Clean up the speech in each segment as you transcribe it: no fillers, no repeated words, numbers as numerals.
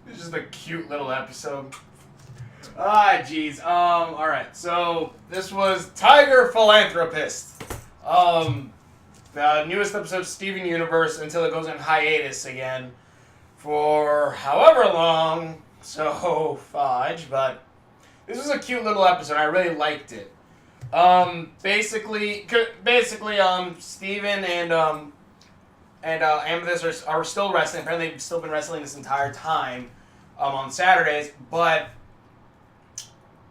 It's just a cute little episode. Ah, jeez. Alright, so this was Tiger Philanthropist. The newest episode of Steven Universe until it goes in hiatus again for however long. So, fudge, but this was a cute little episode. I really liked it. Basically, Steven and Amethyst are still wrestling. Apparently, they've still been wrestling this entire time on Saturdays, but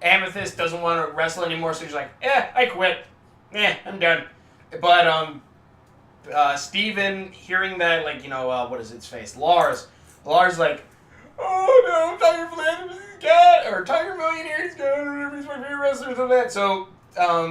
Amethyst doesn't want to wrestle anymore, so she's like, I quit. I'm done. But, Steven, hearing that, like, what is its face? Lars like, oh no, Tiger Philanthropist is gone, or Tiger Millionaire is gone, he's my favorite wrestler, or that. So,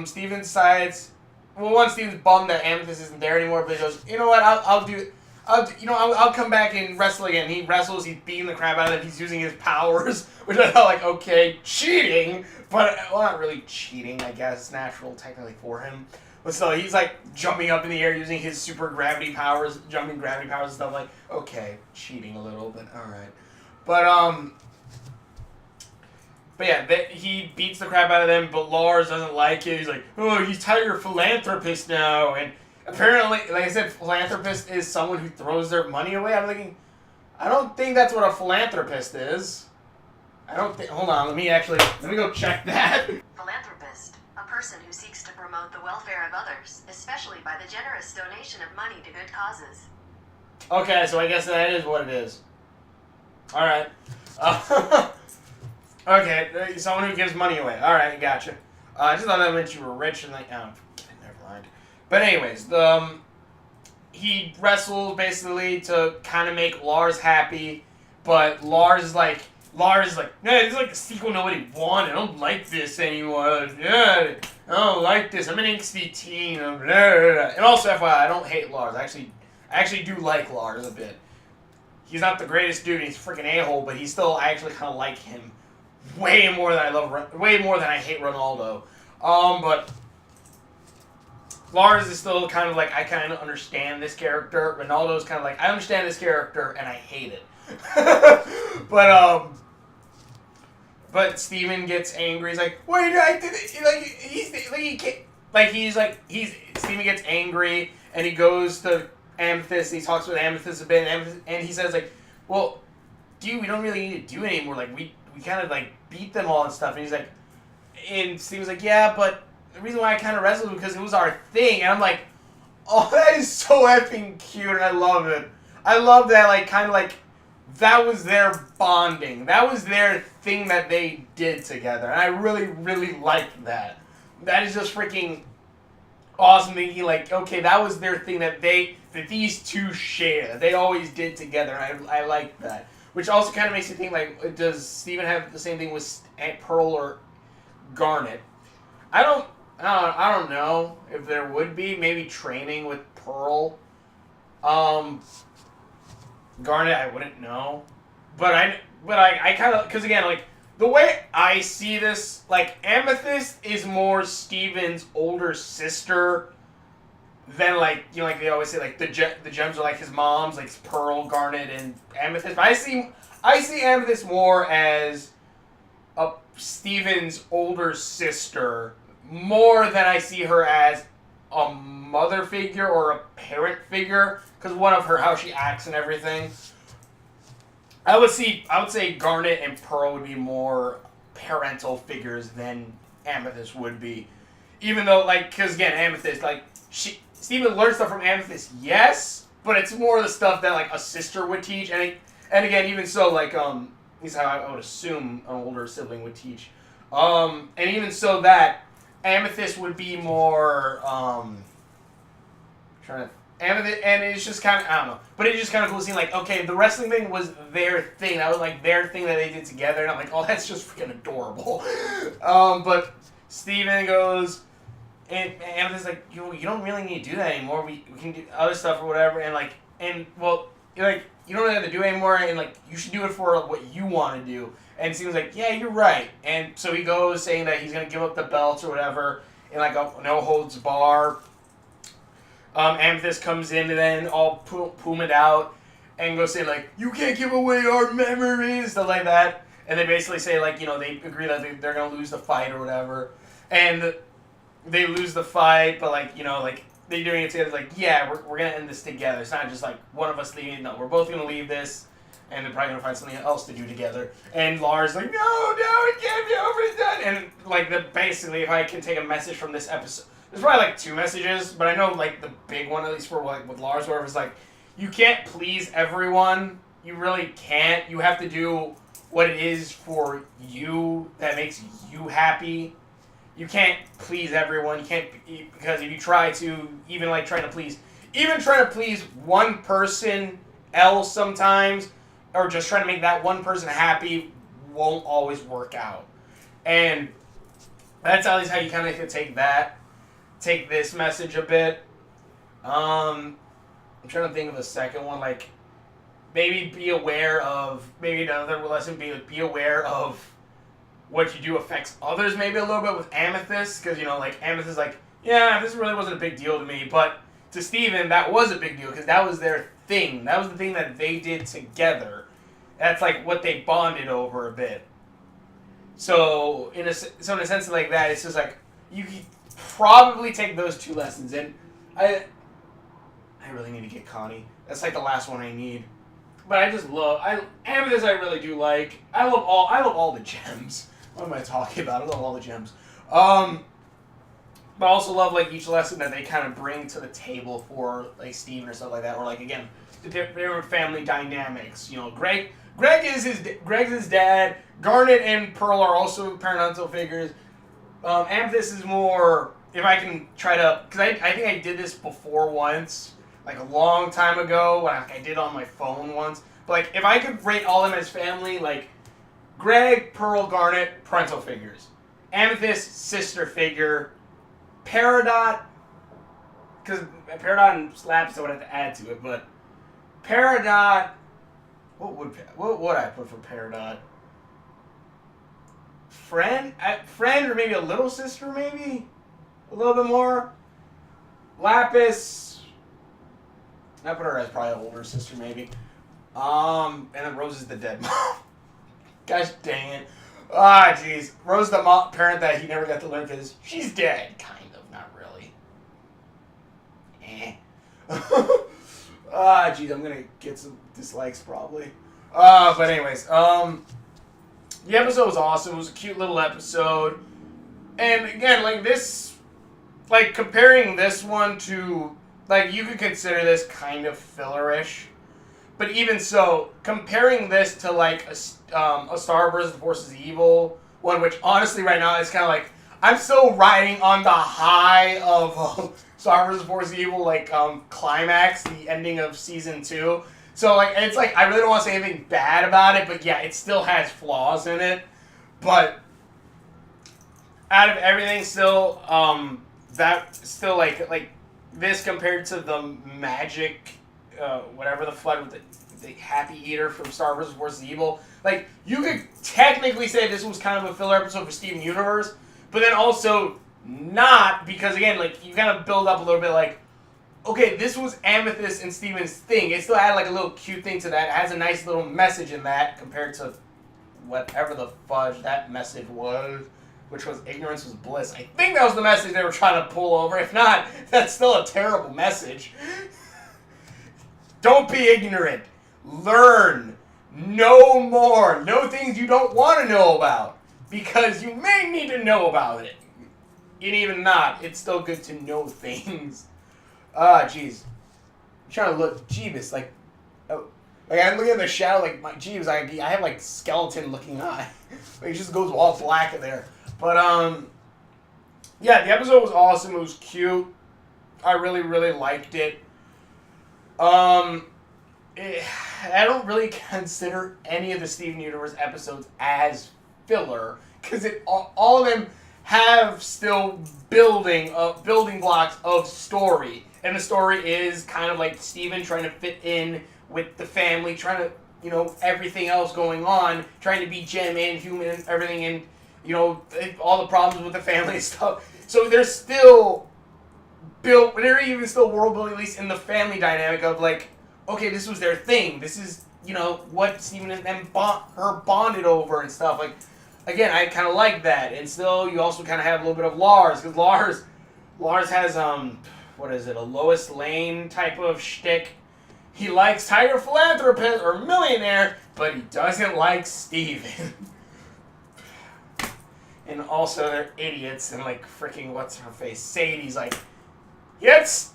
Steven decides, one, Steven's bummed that Amethyst isn't there anymore, but he goes, you know what, I'll come back and wrestle again. He wrestles, he's beating the crap out of him, he's using his powers, which I thought, like, okay, cheating, but, well, not really cheating, I guess, it's natural technically for him. But still, he's like jumping up in the air using his super gravity powers, jumping gravity powers and stuff. Like, okay, cheating a little, but all right. But yeah, he beats the crap out of them. But Lars doesn't like it. He's like, oh, he's Tiger Philanthropist now. And apparently, like I said, Philanthropist is someone who throws their money away. I'm thinking, I don't think that's what a philanthropist is. I don't think. Hold on, let me go check that. Philanthropist, a person who seeks to promote the welfare of others, especially by the generous donation of money to good causes. Okay, so I guess that is what it is. Alright. Okay, someone who gives money away. Alright, gotcha. I just thought that meant you were rich and like, oh, never mind. But anyways, he wrestles basically to kind of make Lars happy, but Lars is like, no, it's like the sequel nobody wanted. I don't like this anymore. Yeah, I don't like this. I'm an angsty teen. And also, FYI, I don't hate Lars. I actually do like Lars a bit. He's not the greatest dude. He's a freaking a-hole, but I actually kind of like him way more than I hate Ronaldo. But Lars is still kind of like, I kind of understand this character. Ronaldo is kind of like, I understand this character and I hate it. But Steven gets angry. He's like, wait, I did it. Steven gets angry and he goes to Amethyst. And he talks with Amethyst a bit, and he says like, well, dude, we don't really need to do it anymore. Like we kind of like beat them all and stuff. And he's like, and Steven's like, yeah, but the reason why I kind of wrestled because it was our thing. And I'm like, oh, that is so effing cute, and I love it. I love that, like, kind of like, that was their bonding. That was their thing that they did together. And I really, really liked that. That is just freaking awesome thinking, like, okay, that was their thing that these two share. That they always did together. And I like that. Which also kind of makes you think, like, does Steven have the same thing with Pearl or Garnet? I don't know if there would be. Maybe training with Pearl. Garnet, I wouldn't know. But I kind of, because again, like, the way I see this, like, Amethyst is more Steven's older sister than, like, like they always say, like, the gems are like his mom's, like Pearl, Garnet, and Amethyst. But I see Amethyst more as a Steven's older sister more than I see her as a mother figure or a parent figure, because one of her, how she acts and everything. I would say Garnet and Pearl would be more parental figures than Amethyst would be. Even though, like, because again, Amethyst, like, Steven learns stuff from Amethyst, yes, but it's more of the stuff that, like, a sister would teach, and again, even so, like, at least how I would assume an older sibling would teach. And even so that, Amethyst would be more, Amethyst, and it's just kind of, I don't know, but it's just kind of cool seeing, like, okay, the wrestling thing was their thing. That was, like, their thing that they did together, and I'm like, oh, that's just freaking adorable. But Steven goes, and Amethyst's like, you don't really need to do that anymore. We can do other stuff or whatever, and, like, well, you're like, you don't really have to do it anymore, and, like, you should do it for what you want to do. And Steven's like, yeah, you're right. And so he goes saying that he's going to give up the belts or whatever in, like, a no-holds-bar. Amethyst comes in and then all pumaed out. and go say, like, you can't give away our memories, stuff like that. And they basically say, like, you know, they agree that they're going to lose the fight or whatever. And they lose the fight, but, like, you know, like, they're doing it together. Like, yeah, we're going to end this together. It's not just, like, one of us leaving. No, we're both going to leave this, and they're probably going to find something else to do together. And Lars like, no, it can't be over, it's done. And, like, basically, if I can take a message from this episode, there's probably, like, 2 messages, but I know, like, the big one, at least for, like, with Lars, whatever, is, like, you can't please everyone. You really can't. You have to do what it is for you that makes you happy. You can't please everyone. You can't, because if you try to, even like trying to please one person else sometimes, or just trying to make that one person happy, won't always work out. And that's at least how you kind of take this message a bit. I'm trying to think of a second one, like, maybe be aware of, maybe another lesson be aware of what you do affects others maybe a little bit with Amethyst, because, you know, like, Amethyst is like, yeah, this really wasn't a big deal to me, but to Steven, that was a big deal, because that was their thing. That was the thing that they did together. That's, like, what they bonded over a bit. So, in a sense like that, it's just, like, you could probably take those 2 lessons, and I really need to get Connie. That's, like, the last one I need. But I just love Amethyst. I really do like. I love all the gems. What am I talking about? I love all the gems. But I also love, like, each lesson that they kind of bring to the table for, like, Steven or stuff like that, or, like, again, the different family dynamics. You know, Greg is his dad. Garnet and Pearl are also parental figures. Amethyst is more, if I can try to, because I think I did this before once, like a long time ago, when I did on my phone once. But, like, if I could rate all of them as family, like, Greg, Pearl, Garnet, parental figures. Amethyst, sister figure. Peridot, because Peridot and Slaps I would have to add to it, but Peridot, what would I put for Peridot? Friend, or maybe a little sister, maybe? A little bit more? Lapis, I put her as probably an older sister, maybe. And then Rose is the dead mom. Gosh dang it. Ah, jeez. Rose the parent that he never got to learn because she's dead. Kind of, not really. Ah, jeez, I'm gonna get some dislikes probably. But anyways, the episode was awesome. It was a cute little episode. And again, like this, like comparing this one to, like, you could consider this kind of fillerish. But even so, comparing this to, like, a Star vs. the Forces of Evil one, which honestly right now is kind of like, I'm still riding on the high of Star vs. the Forces of Evil, like, climax, the ending of Season 2. So, like, it's like, I really don't want to say anything bad about it, but yeah, it still has flaws in it. But out of everything, still, that still, like, this compared to the magic, whatever the flood with the Happy Eater from Star vs. Forces of Evil, like, you could technically say this was kind of a filler episode for Steven Universe, but then also not, because again, like, you kind of build up a little bit, like, okay, this was Amethyst and Steven's thing. It still had, like, a little cute thing to that. It has a nice little message in that compared to whatever the fudge that message was, which was ignorance was bliss. I think that was the message they were trying to pull over. If not, that's still a terrible message. Don't be ignorant. Learn. Know more. Know things you don't want to know about, because you may need to know about it. And even not, it's still good to know things. Jeez. I'm trying to look. Jeebus, like, oh, like, I'm looking at the shadow, like, my Jeebus, I have, like, skeleton-looking eye. Like, it just goes all black in there. But, yeah, the episode was awesome. It was cute. I really, really liked it. I don't really consider any of the Steven Universe episodes as filler, because all of them have still building blocks of story. And the story is kind of like Steven trying to fit in with the family, trying to, you know, everything else going on, trying to be gem and human and everything, and, you know, all the problems with the family and stuff. So there's still they're even still world building, at least in the family dynamic of, like, okay, this was their thing. This is, you know, what Steven and them bonded over and stuff. Like, again, I kind of like that. And still, you also kind of have a little bit of Lars, because Lars has, what is it, a Lois Lane type of shtick. He likes Tiger Philanthropist or Millionaire, but he doesn't like Steven. And also, they're idiots, and like, freaking, what's her face? Sadie's like, yeah, it's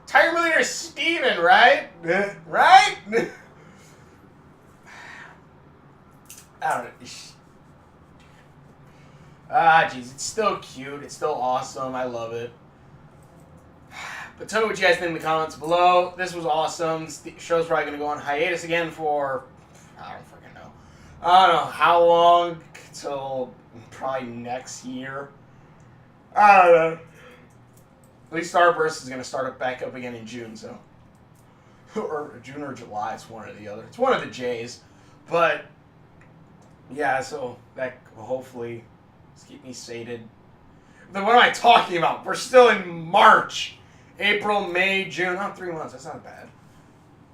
Tiger Millionaire Steven, right? Right? I don't know. Ah, jeez, it's still cute. It's still awesome. I love it. But tell me what you guys think in the comments below. This was awesome. The show's probably going to go on hiatus again for, I don't freaking know. I don't know how long, till probably next year. I don't know. At least Starburst is going to start up back up again in June, so. Or June or July, it's one or the other. It's one of the J's. But, yeah, so that will hopefully keep me sated. Then what am I talking about? We're still in March. April, May, June. Not 3 months. That's not bad.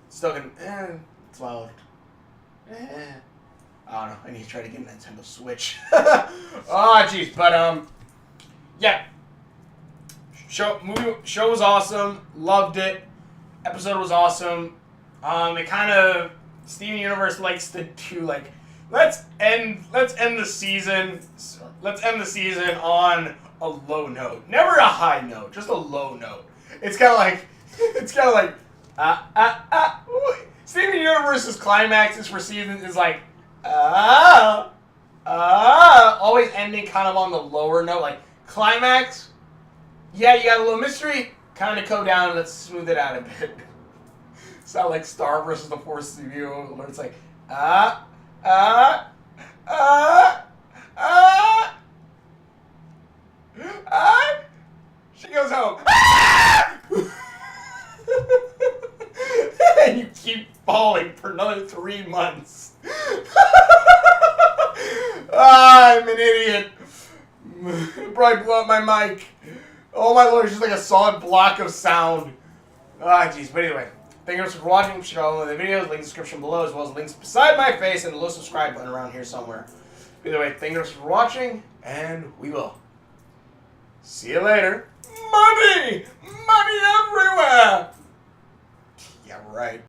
Still gonna, 12. I don't know. I need to try to get a Nintendo Switch. Oh, jeez. But, yeah. Show was awesome. Loved it. Episode was awesome. It kind of, Steven Universe likes to do, like, let's end the season. Let's end the season on a low note. Never a high note, just a low note. It's kind of like, Steven Universe's climaxes for seasons is like, always ending kind of on the lower note. Like, climax, yeah, you got a little mystery, kind of go down and let's smooth it out a bit. It's not like Star versus the Force of You, where it's like, she goes home. And you keep falling for another 3 months. I'm an idiot. Probably blew up my mic. Oh my lord, it's just like a solid block of sound. Ah, jeez. But anyway, thank you for watching. Check out all of the videos, link in the description below, as well as links beside my face and the little subscribe button around here somewhere. Either way, thank you for watching, and we will see you later. Money! Money everywhere! Yeah, right.